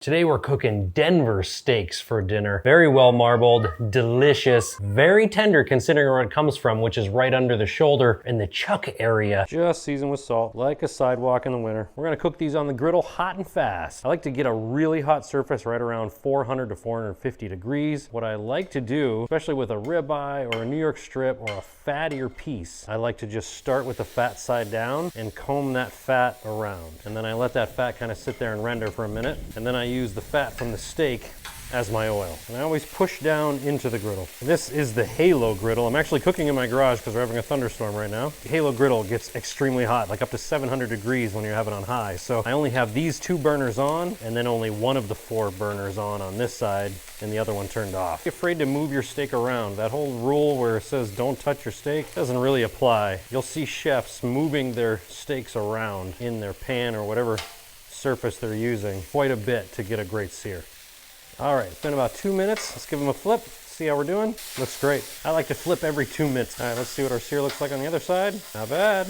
Today we're cooking Denver steaks for dinner. Very well marbled, delicious, very tender considering where it comes from, which is right under the shoulder in the chuck area. Just seasoned with salt, like a sidewalk in the winter. We're gonna cook these on the griddle hot and fast. I like to get a really hot surface right around 400 to 450 degrees. What I like to do, especially with a ribeye or a New York strip or a fattier piece, I like to just start with the fat side down and comb that fat around. And then I let that fat kind of sit there and render for a minute. And then I use the fat from the steak as my oil. And I always push down into the griddle. This is the Halo griddle. I'm actually cooking in my garage because we're having a thunderstorm right now. Halo griddle gets extremely hot, like up to 700 degrees when you have it on high. So I only have these 2 burners on and then only one of the 4 burners on this side and the other one turned off. Be afraid to move your steak around. That whole rule where it says don't touch your steak doesn't really apply. You'll see chefs moving their steaks around in their pan or whatever surface they're using quite a bit to get a great sear. All right, it's been about 2 minutes. Let's give them a flip, see how we're doing. Looks great. I like to flip every 2 minutes. All right, let's see what our sear looks like on the other side. Not bad.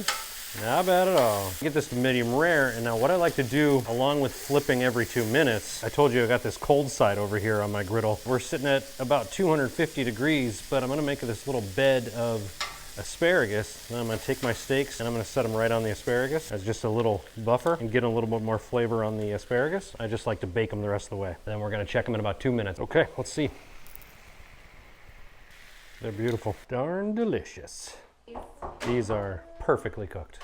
Not bad at all. Get this to medium rare, and now what I like to do, along with flipping every 2 minutes, I told you I got this cold side over here on my griddle. We're sitting at about 250 degrees, but I'm gonna make this little bed of asparagus. Then I'm gonna take my steaks and I'm gonna set them right on the asparagus as just a little buffer and get a little bit more flavor on the asparagus. I just like to bake them the rest of the way. Then we're gonna check them in about 2 minutes. Okay, let's see. They're beautiful. Darn delicious. These are perfectly cooked.